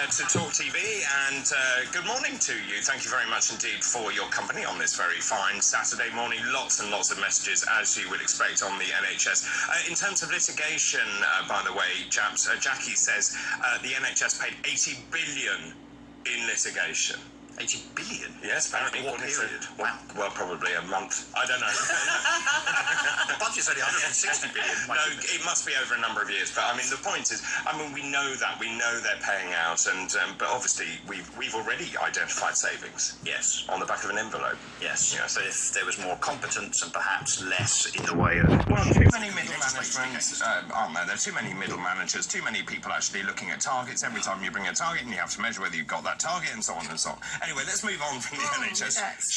to TalkTV, and good morning to you. Thank you very much indeed for your company on this very fine Saturday morning. Lots and lots of messages, as you would expect, on the NHS. In terms of litigation, by the way, chaps, Jackie says the NHS paid 80 billion in litigation. 80 billion? Yes, apparently. What period? Wow. Well, probably a month. I don't know. The budget's only 160 billion. No, it must be over a number of years. But I mean, the point is, we know that. We know they're paying out, and but obviously we've already identified savings. Yes. On the back of an envelope. Yes. Yeah. So if there was more competence and perhaps less in the way of... Well, too many middle management, aren't there? There are too many middle managers, too many people actually looking at targets. Every time you bring a target, and you have to measure whether you've got that target, and so on and so on. Anyway, let's move on from the NHS. Yes.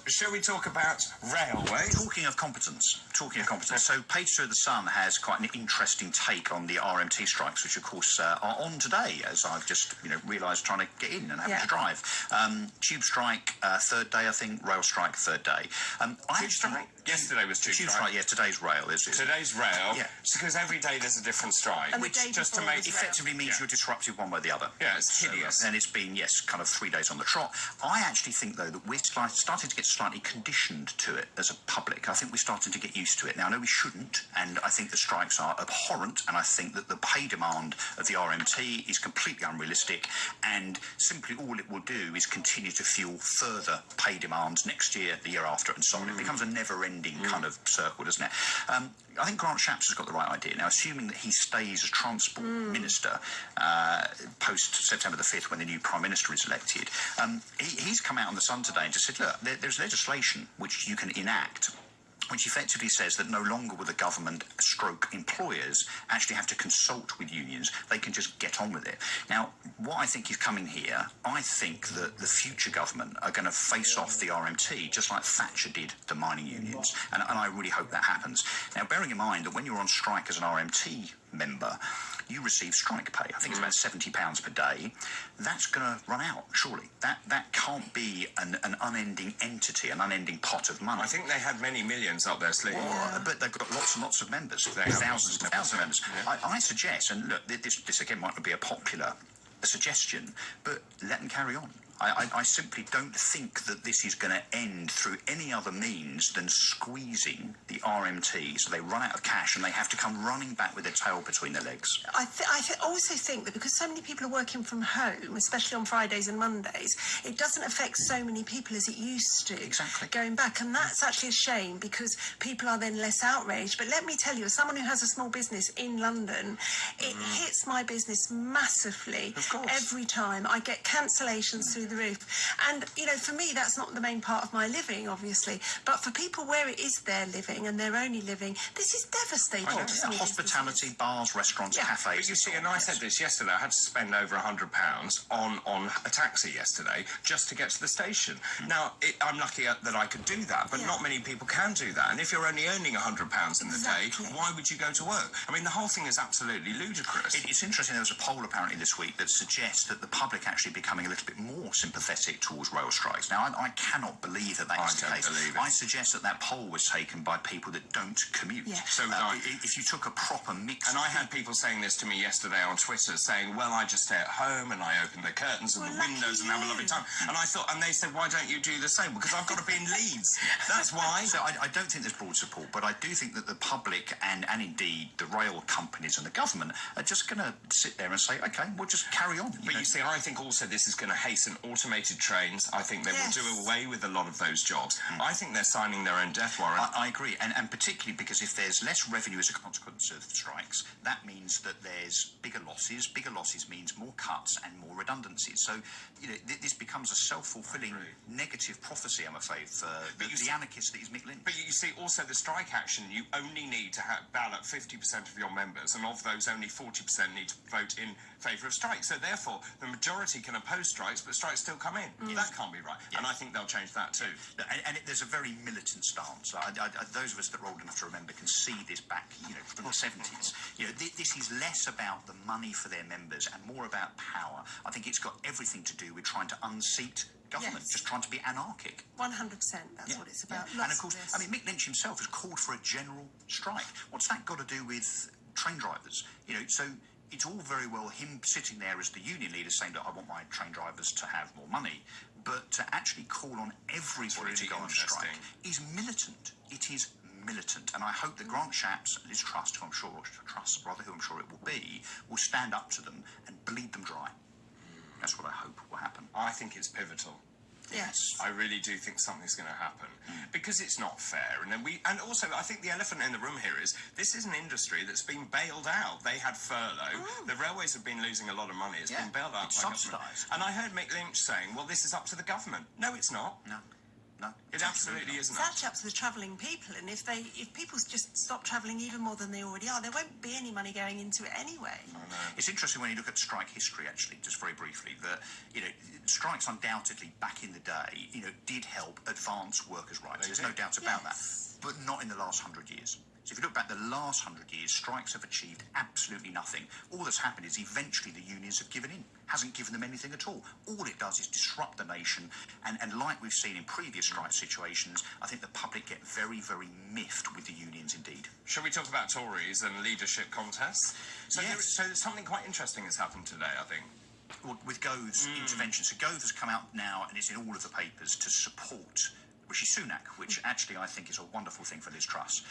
Shall we talk about railways? Talking of competence. So page 2 of The Sun has quite an interesting take on the RMT strikes, which of course are on today, as I've just realised trying to get in and having to drive. Tube strike, third day, I think. Rail strike, third day. Tube strike? Yesterday was tube strike. Yeah, today's rail. Today's rail? Yeah. Because every day there's a different strike. And which just to before make... effectively means you're disrupted one way or the other. Yeah, it's hideous. And it's been, kind of 3 days on the trot. I actually think, though, that we're starting to get slightly conditioned to it as a public. I think we're starting to get used to it. Now, I know we shouldn't, and I think the strikes are abhorrent, and I think that the pay demand of the RMT is completely unrealistic, and simply all it will do is continue to fuel further pay demands next year, the year after, and so on. It becomes a never-ending kind of circle, doesn't it? I think Grant Shapps has got the right idea. Now, assuming that he stays as Transport Minister post-September the 5th, when the new Prime Minister is elected, he's come out on The Sun today and just said, look, there's legislation which you can enact, which effectively says that no longer will the government stroke employers actually have to consult with unions. They can just get on with it. Now, what I think is coming here, I think that the future government are going to face off the RMT just like Thatcher did the mining unions. And I really hope that happens. Now, bearing in mind that when you're on strike as an RMT member, you receive strike pay. I think it's about £70 per day. That's going to run out, surely. That can't be an unending entity, an unending pot of money. I think they had many millions up their sleeve. But they've got lots and lots of members. Thousands and thousands of members. Yeah. I suggest, and look, this again might not be a popular suggestion, but let them carry on. I simply don't think that this is going to end through any other means than squeezing the RMT so they run out of cash and they have to come running back with their tail between their legs. I also think that because so many people are working from home, especially on Fridays and Mondays, it doesn't affect so many people as it used to. Exactly. Going back, and that's actually a shame because people are then less outraged. But let me tell you, as someone who has a small business in London, it hits my business massively. Of course. Every time. I get cancellations through the roof. And, for me, that's not the main part of my living, obviously. But for people where it is their living and their only living, this is devastating. Hospitality, bars, restaurants, cafes. But you see, and I said this yesterday, I had to spend over £100 on a taxi yesterday just to get to the station. Now, I'm lucky that I could do that, but not many people can do that. And if you're only earning £100 in the day, why would you go to work? I mean, the whole thing is absolutely ludicrous. It's interesting, there was a poll apparently this week that suggests that the public actually becoming a little bit more sympathetic towards rail strikes. Now, I cannot believe that is the case. I suggest that poll was taken by people that don't commute. Yeah. So if you took a proper mix... And I had people saying this to me yesterday on Twitter, saying, well, I just stay at home and I open the curtains and the windows and have a lovely time. And I thought, and they said, why don't you do the same? Because I've got to be in Leeds. That's why. So I don't think there's broad support, but I do think that the public and indeed the rail companies and the government are just going to sit there and say, OK, we'll just carry on. But you see, I think also this is going to hasten automated trains. I think they will do away with a lot of those jobs. I think they're signing their own death warrant. I agree, and particularly because if there's less revenue as a consequence of strikes, that means that there's bigger losses. Bigger losses means more cuts and more redundancies. So, this becomes a self-fulfilling negative prophecy, I'm afraid, for the anarchist that is Mick Lynch. But you see, also the strike action, you only need to ballot 50% of your members, and of those, only 40% need to vote in favour of strikes. So therefore, the majority can oppose strikes, but strikes still come in. That can't be right. And I think they'll change that too. There's a very militant stance. Those of us that are old enough to remember can see this back, from the 70s. This is less about the money for their members and more about power. I think it's got everything to do with trying to unseat government, just trying to be anarchic. 100%, that's what it's about. And of course, Mick Lynch himself has called for a general strike. What's that got to do with train drivers? So it's all very well him sitting there as the union leader saying that I want my train drivers to have more money, but to actually call on everybody to go on strike is militant. It is militant, and I hope that Grant Shapps and his trust, who I'm sure it will be, will stand up to them and bleed them dry. That's what I hope will happen. I think it's pivotal. Yes. I really do think something's going to happen because it's not fair. And also I think the elephant in the room here is this is an industry that's been bailed out. They had furlough. The railways have been losing a lot of money. It's been bailed out by subsidised. government. And I heard Mick Lynch saying, well, this is up to the government. No, it's not. No, it absolutely isn't. It's actually up to the travelling people, and if people just stop travelling even more than they already are, there won't be any money going into it anyway. It's interesting when you look at strike history, actually, just very briefly, that strikes undoubtedly back in the day, did help advance workers' rights. There's no doubt about that, but not in the last 100 years. So if you look back the last 100 years, strikes have achieved absolutely nothing. All that's happened is eventually the unions have given in. Hasn't given them anything at all. All it does is disrupt the nation, and like we've seen in previous strike situations, I think the public get very, very miffed with the unions indeed. Shall we talk about Tories and leadership contests? So, yes. So something quite interesting has happened today, I think. Well, with Gove's intervention. So Gove has come out now, and it's in all of the papers, to support Rishi Sunak, which actually I think is a wonderful thing for Liz Truss.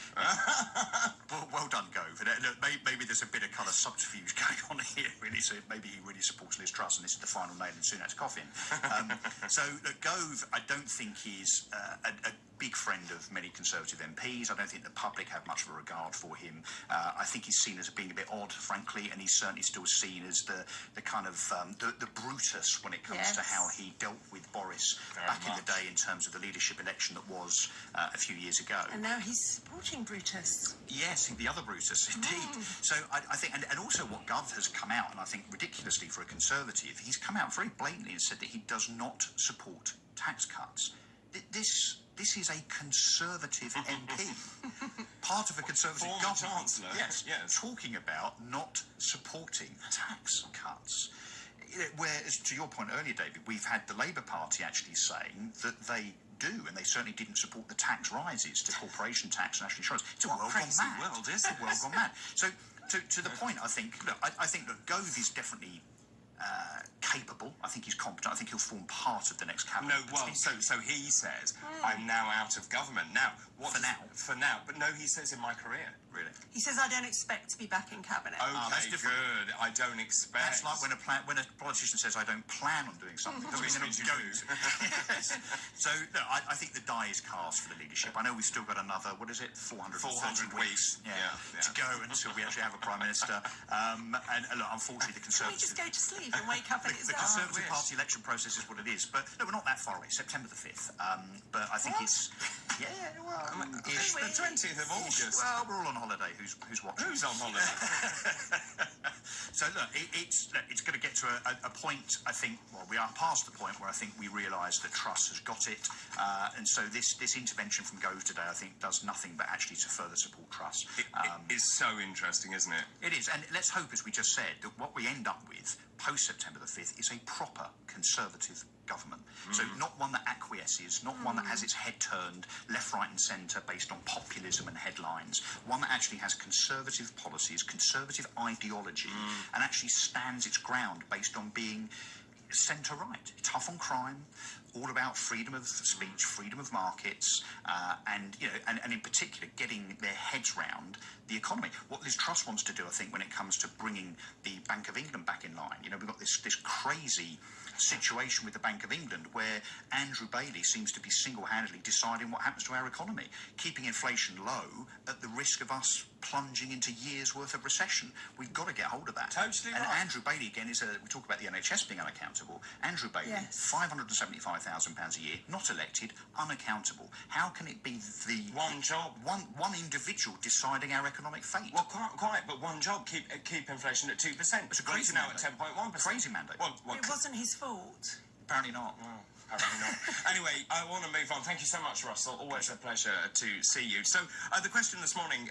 well done, Gove. Maybe there's a bit of colour subterfuge going on here, really, so maybe he really supports Liz Truss, and this is the final nail in Sunak's coffin. So, look, Gove, I don't think he's a big friend of many Conservative MPs. I don't think the public have much of a regard for him. I think he's seen as being a bit odd, frankly, and he's certainly still seen as the kind of the Brutus when it comes to how he dealt with Boris back in the day in terms of the leadership election that was a few years ago. And now he's supporting Brutus. Yes, the other Brutus, indeed. So I think, and also what Gov has come out, and I think ridiculously for a Conservative, he's come out very blatantly and said that he does not support tax cuts. This is a Conservative MP, part of a Conservative Former government. Chancellor. Yes, talking about not supporting tax cuts. Whereas, to your point earlier, David, we've had the Labour Party actually saying that they do, and they certainly didn't support the tax rises to corporation tax and national insurance. It's a world gone mad. It's a world gone mad. So, to the point, I think Gove is definitely capable. I think he's competent. I think he'll form part of the next cabinet. No, well, so he says, I'm now out of government. Now, For now. But no, he says in my career. Really? He says, I don't expect to be back in cabinet. Okay, good. I don't expect. That's like when a politician says, I don't plan on doing something. Doesn't mean you do. Yes. So, no, I think the die is cast for the leadership. I know we've still got another, 400 weeks to go until we actually have a Prime Minister. And look, unfortunately, the Can we Conservative... just go to sleep and wake up and it's The Conservative Party election process is what it is. But no, we're not that far away. September the 5th. But I think it's... Yeah, well... It's the 20th of August. Well, we're all on holiday. Who's watching? Who's on holiday? So look, it's going to get to a point, I think, well, we are past the point where I think we realise that Truss has got it. And so this intervention from Gove today, I think, does nothing but actually to further support Truss. It is so interesting, isn't it? It is. And let's hope, as we just said, that what we end up with post-September the 5th is a proper Conservative government. So not one that acquiesces, not one that has its head turned left, right and centre based on populism and headlines, one that actually has Conservative policies, Conservative ideology, and actually stands its ground based on being centre-right, tough on crime, all about freedom of speech, freedom of markets, and in particular getting their heads round the economy. What Liz Truss wants to do, I think, when it comes to bringing the Bank of England back in line, we've got this crazy situation with the Bank of England where Andrew Bailey seems to be single-handedly deciding what happens to our economy, keeping inflation low at the risk of us plunging into years' worth of recession. We've got to get hold of that. Totally and right. Andrew Bailey, again, we talk about the NHS being unaccountable. Andrew Bailey, £575,000 a year, not elected, unaccountable. How can it be the... One job. One individual deciding our economic fate? Well, quite, but one job, keep inflation at 2%. It's a crazy now mandate. at 10.1%. Crazy mandate. Well, It wasn't his fault. Apparently not. Apparently not. Anyway, I want to move on. Thank you so much, Russell. Always a pleasure to see you. So, the question this morning,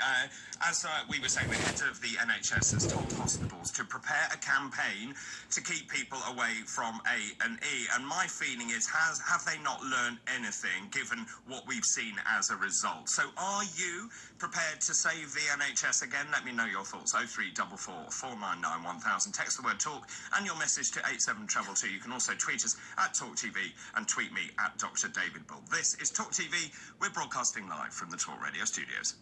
as we were saying, the head of the NHS has told hospitals to prepare a campaign to keep people away from A&E. And my feeling is, have they not learned anything, given what we've seen as a result? So, are you prepared to save the NHS again? Let me know your thoughts. 0344 499 1000. Text the word talk and your message to 87222. You can also tweet us at TalkTV and tweet me at Dr. David Bull. This is Talk TV. We're broadcasting live from the Talk Radio studios.